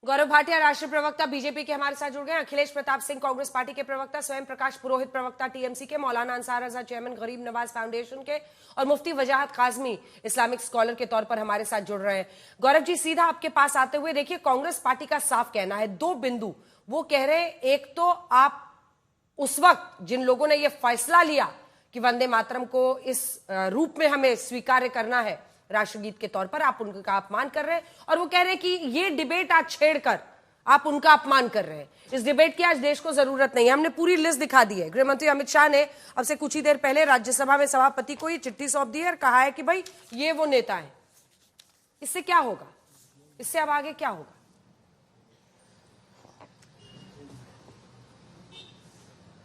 गौरव भाटिया राष्ट्रीय प्रवक्ता बीजेपी के हमारे साथ जुड़ गए। अखिलेश प्रताप सिंह कांग्रेस पार्टी के प्रवक्ता, स्वयं प्रकाश पुरोहित प्रवक्ता टीएमसी के, मौलाना अंसार रजा चेयरमैन गरीब नवाज फाउंडेशन के और मुफ्ती वजाहत काजमी इस्लामिक स्कॉलर के तौर पर हमारे साथ जुड़ रहे हैं। गौरव जी, सीधा आपके पास आते हुए देखिए, कांग्रेस पार्टी का साफ कहना है, दो बिंदु वो कह रहे हैं। एक तो आप उस वक्त जिन लोगों ने यह फैसला लिया कि वंदे मातरम को इस रूप में हमें स्वीकार करना है राष्ट्रगीत के तौर पर, आप उनका अपमान कर रहे हैं, और वो कह रहे हैं कि ये डिबेट आज छेड़कर आप उनका अपमान कर रहे हैं। इस डिबेट की आज देश को जरूरत नहीं है। हमने पूरी लिस्ट दिखा दी है। गृह मंत्री अमित शाह ने अब से कुछ ही देर पहले राज्यसभा में सभापति को ये चिट्ठी सौंप दी है और कहा है कि भाई ये वो नेता है। इससे क्या होगा? इससे अब आगे क्या होगा?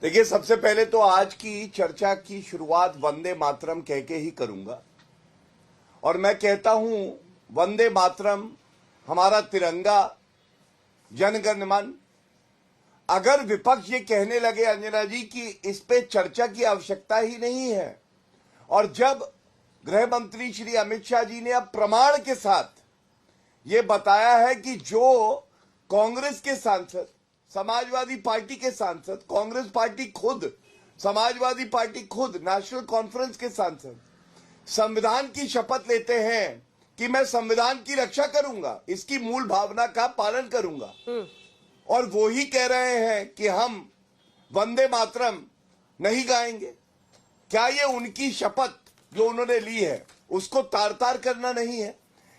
देखिए, सबसे पहले तो आज की चर्चा की शुरुआत वंदे मातरम कह के ही करूंगा, और मैं कहता हूं वंदे मातरम हमारा तिरंगा, जनगण मन। अगर विपक्ष ये कहने लगे अंजना जी कि इस पे चर्चा की आवश्यकता ही नहीं है, और जब गृह मंत्री श्री अमित शाह जी ने अब प्रमाण के साथ ये बताया है कि जो कांग्रेस के सांसद, समाजवादी पार्टी के सांसद, कांग्रेस पार्टी खुद, समाजवादी पार्टी खुद, नेशनल कॉन्फ्रेंस के सांसद संविधान की शपथ लेते हैं कि मैं संविधान की रक्षा करूंगा, इसकी मूल भावना का पालन करूंगा, और वो ही कह रहे हैं कि हम वंदे मातरम नहीं गाएंगे, क्या ये उनकी शपथ जो उन्होंने ली है उसको तार तार करना नहीं है?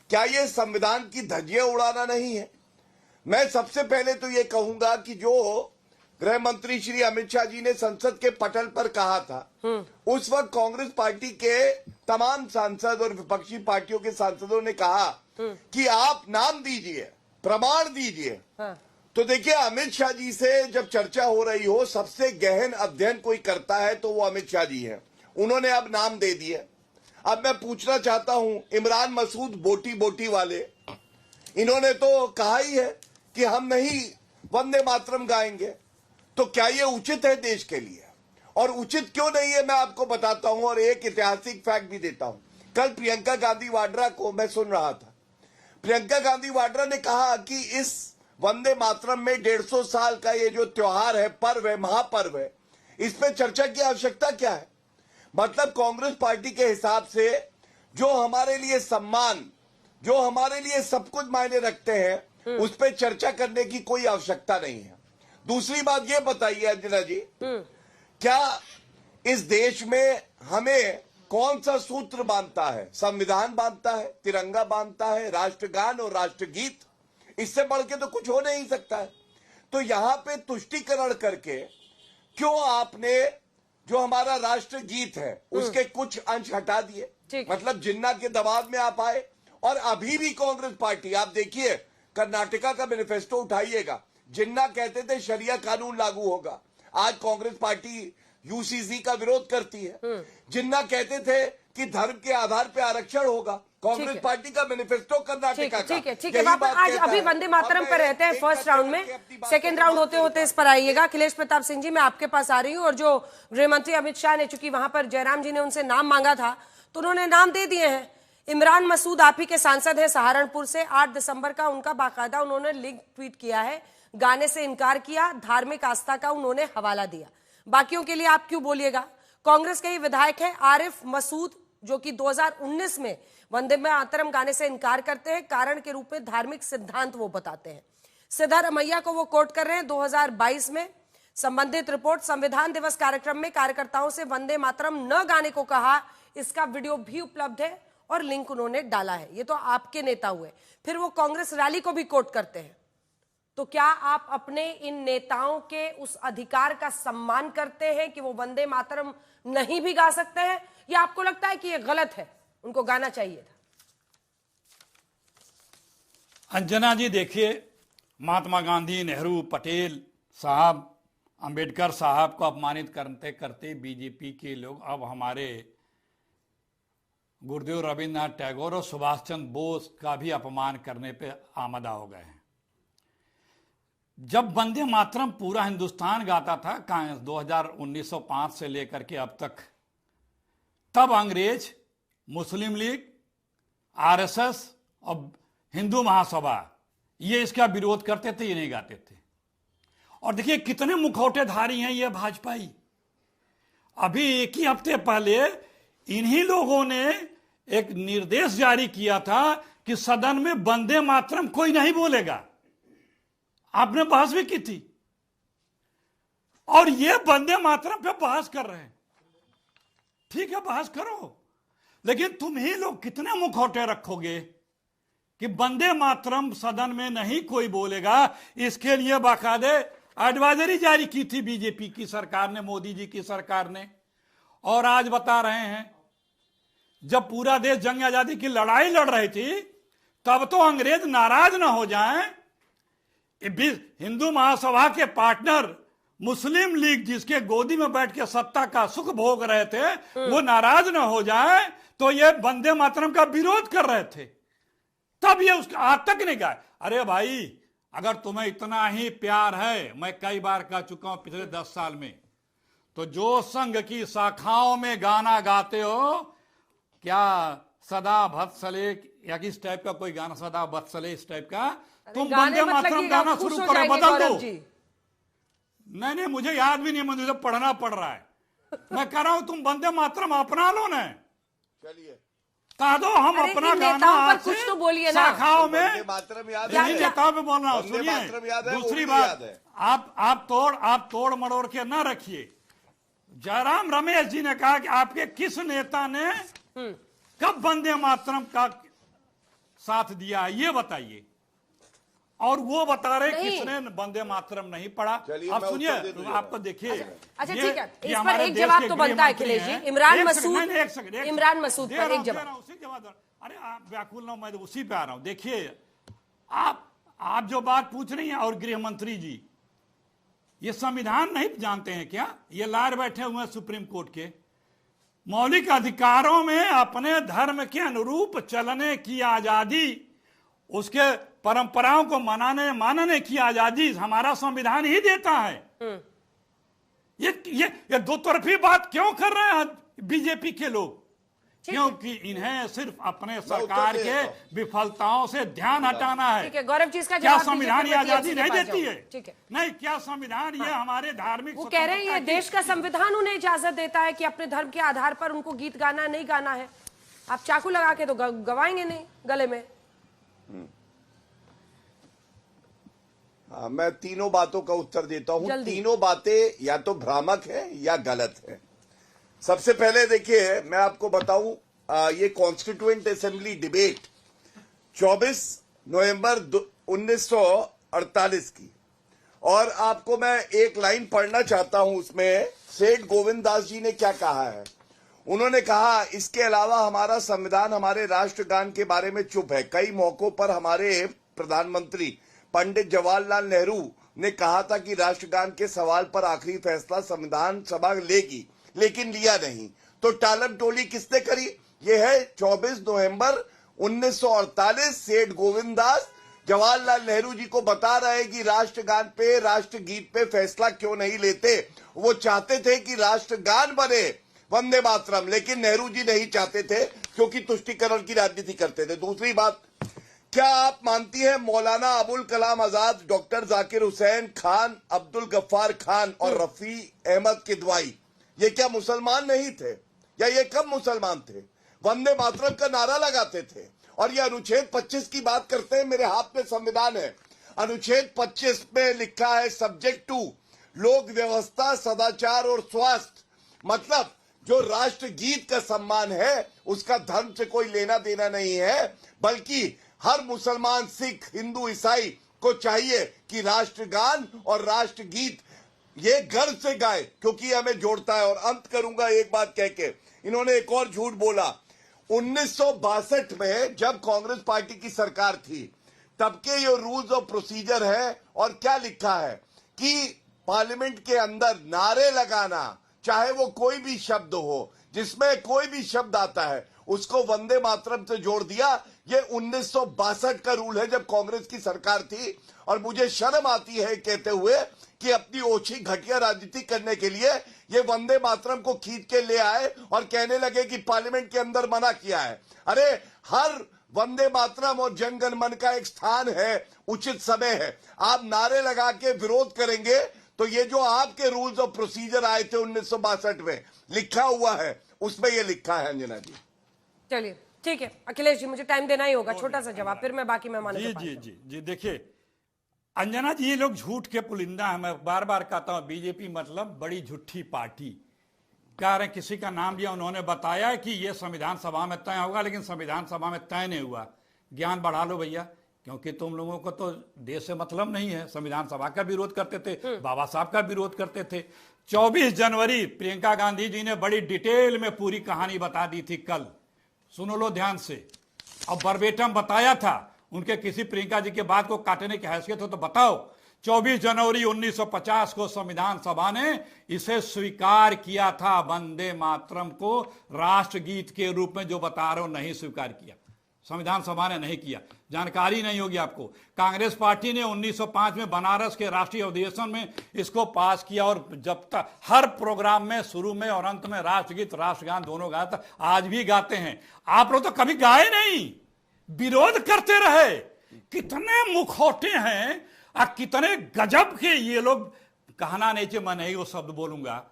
क्या ये संविधान की धज्जियां उड़ाना नहीं है? मैं सबसे पहले तो ये कहूंगा कि जो गृह मंत्री श्री अमित शाह जी ने संसद के पटल पर कहा था, उस वक्त कांग्रेस पार्टी के तमाम सांसद और विपक्षी पार्टियों के सांसदों ने कहा कि आप नाम दीजिए, प्रमाण दीजिए। तो देखिए, अमित शाह जी से जब चर्चा हो रही हो, सबसे गहन अध्ययन कोई करता है तो वो अमित शाह जी हैं। उन्होंने अब नाम दे दिए। अब मैं पूछना चाहता हूं, इमरान मसूद बोटी बोटी वाले, इन्होंने तो कहा ही है कि हम नहीं वंदे मातरम गाएंगे। तो क्या ये उचित है देश के लिए? और उचित क्यों नहीं है मैं आपको बताता हूं, और एक ऐतिहासिक फैक्ट भी देता हूं। कल प्रियंका गांधी वाड्रा को मैं सुन रहा था। प्रियंका गांधी वाड्रा ने कहा कि इस वंदे मातरम में 150 साल का ये जो त्योहार है, पर्व है, महापर्व है, इस पे चर्चा की आवश्यकता क्या है? मतलब कांग्रेस पार्टी के हिसाब से जो हमारे लिए सम्मान, जो हमारे लिए सब कुछ मायने रखते हैं, उस पे चर्चा करने की कोई आवश्यकता नहीं है। दूसरी बात ये बताइए अंजना जी, क्या इस देश में हमें कौन सा सूत्र बांधता है? संविधान बांधता है, तिरंगा बांधता है, राष्ट्रगान और राष्ट्रगीत। इससे बढ़ के तो कुछ हो नहीं सकता है। तो यहां पे तुष्टीकरण करके क्यों आपने जो हमारा राष्ट्रगीत है उसके कुछ अंश हटा दिए? मतलब जिन्ना के दबाव में आप आए। और अभी भी कांग्रेस पार्टी, आप देखिए, कर्नाटका का मैनिफेस्टो उठाइएगा, जिन्ना कहते थे शरिया कानून लागू होगा, आज कांग्रेस पार्टी यूसीसी का विरोध करती है। जिन्ना कहते थे कि धर्म के आधार पर आरक्षण होगा, कांग्रेस पार्टी का मैनिफेस्टो कर्नाटका का। ठीक है, आज अभी वंदे मातरम पर रहते हैं फर्स्ट राउंड में, सेकंड राउंड होते होते इस पर आइएगा। अखिलेश प्रताप सिंह जी, मैं आपके पास आ रही हूँ। और जो गृह मंत्री अमित शाह ने, चूंकि वहां पर जयराम जी ने उनसे नाम मांगा था, तो उन्होंने नाम दे दिए हैं। इमरान मसूद आप ही के सांसद है सहारनपुर से। 8 दिसंबर का उनका बाकायदा उन्होंने लिंक ट्वीट किया है, गाने से इनकार किया, धार्मिक आस्था का उन्होंने हवाला दिया। बाकियों के लिए आप क्यों बोलिएगा? कांग्रेस के ही विधायक है आरिफ मसूद, जो कि 2019 में वंदे मातरम गाने से इनकार करते हैं। कारण के रूप में धार्मिक सिद्धांत वो बताते हैं। सिद्धारमैया को वो कोट कर रहे हैं 2022 में संबंधित रिपोर्ट। संविधान दिवस कार्यक्रम में कार्यकर्ताओं से वंदे मातरम न गाने को कहा, इसका वीडियो भी उपलब्ध है और लिंक उन्होंने डाला है। ये तो आपके नेता हुए। फिर वो कांग्रेस रैली को भी कोट करते हैं। तो क्या आप अपने इन नेताओं के उस अधिकार का सम्मान करते हैं कि वो वंदे मातरम नहीं भी गा सकते हैं, या आपको लगता है कि ये गलत है, उनको गाना चाहिए था? अंजना जी, देखिए, महात्मा गांधी, नेहरू, पटेल साहब, अंबेडकर साहब को अपमानित करते करते बीजेपी के लोग अब हमारे गुरुदेव रविन्द्रनाथ टैगोर और सुभाष चंद्र बोस का भी अपमान करने पे आमदा हो गए हैं। जब वंदे मातरम पूरा हिंदुस्तान गाता था 1905 से लेकर के अब तक, तब अंग्रेज, मुस्लिम लीग, आरएसएस और हिंदू महासभा ये इसका विरोध करते थे, ये नहीं गाते थे। और देखिए कितने मुखौटेधारी हैं ये भाजपाई। अभी एक ही हफ्ते पहले इन्हीं लोगों ने एक निर्देश जारी किया था कि सदन में वंदे मातरम कोई नहीं बोलेगा। आपने बहस भी की थी और ये वंदे मातरम पे बहस कर रहे हैं। ठीक है, बहस करो, लेकिन तुम ही लोग कितने मुखौटे रखोगे कि वंदे मातरम सदन में नहीं कोई बोलेगा। इसके लिए बाकायदे एडवाइजरी जारी की थी बीजेपी की सरकार ने, मोदी जी की सरकार ने। और आज बता रहे हैं जब पूरा देश जंग आजादी की लड़ाई लड़ रही थी तब तो अंग्रेज नाराज ना हो जाएं। हिंदू महासभा के पार्टनर मुस्लिम लीग जिसके गोदी में बैठ के सत्ता का सुख भोग रहे थे वो नाराज ना हो जाए तो ये वंदे मातरम का विरोध कर रहे थे, तब ये उसका आज तक नहीं गाए। अरे भाई, अगर तुम्हें इतना ही प्यार है, मैं कई बार कह चुका हूं पिछले 10 साल में, तो जो संघ की शाखाओं में गाना गाते हो, क्या सदा वत्सले या किस टाइप का कोई गाना, सदा वत्सले इस टाइप का, तुम वंदे मातरम गाना शुरू करो, बदल दो। नहीं, मुझे याद भी नहीं, मुझे पढ़ना पड़ रहा है। मैं कह रहा हूं तुम वंदे मातरम अपना लो ना, चलिए कह दो हम अपना गाना कुछ तो बोलिए ना। शाखाओं में मातरम याद यही नेताओं पे बोल रहा हूं। वंदे सुनिए, मातरम याद है, दूसरी वो भी बात, याद है। आप तोड़ मड़ोड़ के ना रखिए। जयराम रमेश जी ने कहा कि आपके किस नेता ने कब वंदे मातरम का साथ दिया है ये बताइए, और वो बता रहे किसने वंदे मातरम नहीं पढ़ा। अब सुनिए, आपको देखिए, अच्छा ठीक है, इस पर एक जवाब तो बनता है अखिलेश जी। इमरान मसूद पर एक जवाब। अरे आप व्याकुल ना, मैं उसी पे आ रहा हूं। देखिए, आप जो बात पूछ रही हैं, और गृह मंत्री जी ये संविधान नहीं जानते हैं क्या? ये लार बैठे हुए हैं सुप्रीम कोर्ट के। मौलिक अधिकारों में अपने धर्म के अनुरूप चलने की आजादी, उसके परंपराओं को मानने की आजादी हमारा संविधान ही देता है। ये दो तरफी बात क्यों कर रहे हैं बीजेपी के लोग? क्योंकि इन्हें सिर्फ अपने सरकार के विफलताओं से ध्यान हटाना है। ठीक है, गौरव जी, इसका क्या जवाब संविधान ये आजादी नहीं देती है? ठीक है, नहीं, क्या संविधान ये हमारे धार्मिक, वो कह रहे हैं ये देश का संविधान उन्हें इजाजत देता है कि अपने धर्म के आधार पर उनको गीत गाना नहीं गाना है। आप चाकू लगा के तो गवाएंगे नहीं गले में। मैं तीनों बातों का उत्तर देता हूं। तीनों बातें या तो भ्रामक है या गलत है। सबसे पहले देखिए, मैं आपको बताऊं, ये कॉन्स्टिट्यूएंट असेंबली डिबेट 24 नवंबर 1948 की, और आपको मैं एक लाइन पढ़ना चाहता हूं उसमें सेठ गोविंद दास जी ने क्या कहा है। उन्होंने कहा, इसके अलावा हमारा संविधान हमारे राष्ट्रगान के बारे में चुप है। कई मौकों पर हमारे प्रधानमंत्री पंडित जवाहरलाल नेहरू ने कहा था कि राष्ट्रगान के सवाल पर आखिरी फैसला संविधान सभा लेगी, लेकिन लिया नहीं। तो टालम टोली किसने करी? ये है 24 नवंबर 1948 सेठ गोविंद दास जवाहरलाल नेहरू जी को बता रहे हैं कि राष्ट्रगान पे, राष्ट्रगीत पे फैसला क्यों नहीं लेते। वो चाहते थे कि राष्ट्रगान बने वंदे मातरम, लेकिन नेहरू जी नहीं चाहते थे क्योंकि तुष्टीकरण की राजनीति करते थे। दूसरी बात, क्या आप मानती हैं मौलाना अबुल कलाम आजाद, डॉक्टर जाकिर हुसैन खान, अब्दुल गफ्फार खान और रफी अहमद किदवाई, ये क्या मुसलमान नहीं थे? या ये कब मुसलमान थे? वंदे मातरम का नारा लगाते थे। और ये अनुच्छेद 25 की बात करते हैं, मेरे हाथ में संविधान है। अनुच्छेद 25 में लिखा है, सब्जेक्ट 2, लोक व्यवस्था, सदाचार और स्वास्थ्य। मतलब जो राष्ट्रगीत का सम्मान है उसका धर्म से कोई लेना देना नहीं है, बल्कि हर मुसलमान, सिख, हिंदू, ईसाई को चाहिए कि राष्ट्रगान और राष्ट्रगीत ये गर्व से गाए, क्योंकि हमें जोड़ता है। और अंत करूंगा एक बात कह के, इन्होंने एक और झूठ बोला। 1962 में जब कांग्रेस पार्टी की सरकार थी, तब के ये रूल्स ऑफ प्रोसीजर है, और क्या लिखा है कि पार्लियामेंट के अंदर नारे लगाना, चाहे वो कोई भी शब्द हो, जिसमें कोई भी शब्द आता है उसको वंदे मातरम से जोड़ दिया। ये 1962 का रूल है, जब कांग्रेस की सरकार थी। और मुझे शर्म आती है कहते हुए कि अपनी ओछी घटिया राजनीति करने के लिए ये वंदे मातरम को खींच के ले आए और कहने लगे कि पार्लियामेंट के अंदर मना किया है। अरे हर वंदे मातरम और जन गण मन का एक स्थान है, उचित समय है। आप नारे लगा के विरोध करेंगे तो ये जो आपके रूल्स ऑफ प्रोसीजर आए थे 1962 में लिखा हुआ है, उसमें ये लिखा है अंजना जी। चलिए ठीक है अखिलेश जी, मुझे टाइम देना ही होगा, छोटा सा जवाब, फिर मैं बाकी मेहमानों जी के पास जी जाऊं। जी जी देखिए अंजना जी, ये लोग झूठ के पुलिंदा है। मैं बार बार कहता हूं बीजेपी मतलब बड़ी झूठी पार्टी। कह रहे किसी का नाम लिया, उन्होंने बताया कि ये संविधान सभा में तय होगा, लेकिन संविधान सभा में तय नहीं हुआ। ज्ञान बढ़ा लो भैया, क्योंकि तुम लोगों को तो देश से मतलब नहीं है। संविधान सभा का विरोध करते थे, बाबा साहब का विरोध करते थे। 24 जनवरी प्रियंका गांधी जी ने बड़ी डिटेल में पूरी कहानी बता दी थी। कल सुनो लो ध्यान से, अब वर्बेटम बताया था। उनके किसी प्रियंका जी के बात को काटने की हैसियत हो तो बताओ। 24 जनवरी 1950 को संविधान सभा ने इसे स्वीकार किया था, वंदे मातरम को राष्ट्रगीत के रूप में जो बता रहे हो, नहीं स्वीकार किया। संविधान सभा ने नहीं किया, जानकारी नहीं होगी आपको। कांग्रेस पार्टी ने 1905 में बनारस के राष्ट्रीय अधिवेशन में इसको पास किया, और जब तक हर प्रोग्राम में शुरू में और अंत में राष्ट्रगीत राष्ट्रगान दोनों गाता, आज भी गाते हैं। आप लोग तो कभी गाए नहीं, विरोध करते रहे। कितने मुखौटे हैं और कितने गजब के ये लोग। कहना नहीं चाहिए, मैं नहीं वो शब्द बोलूंगा।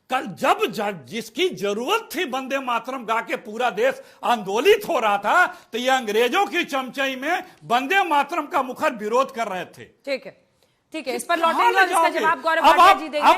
कल जब जिसकी जरूरत थी वंदे मातरम गा के पूरा देश आंदोलित हो रहा था, तो ये अंग्रेजों की चमचाई में वंदे मातरम का मुखर विरोध कर रहे थे। ठीक है, इस पर लौटेंगे और इसका जवाब गौरव भाटिया जी देंगे।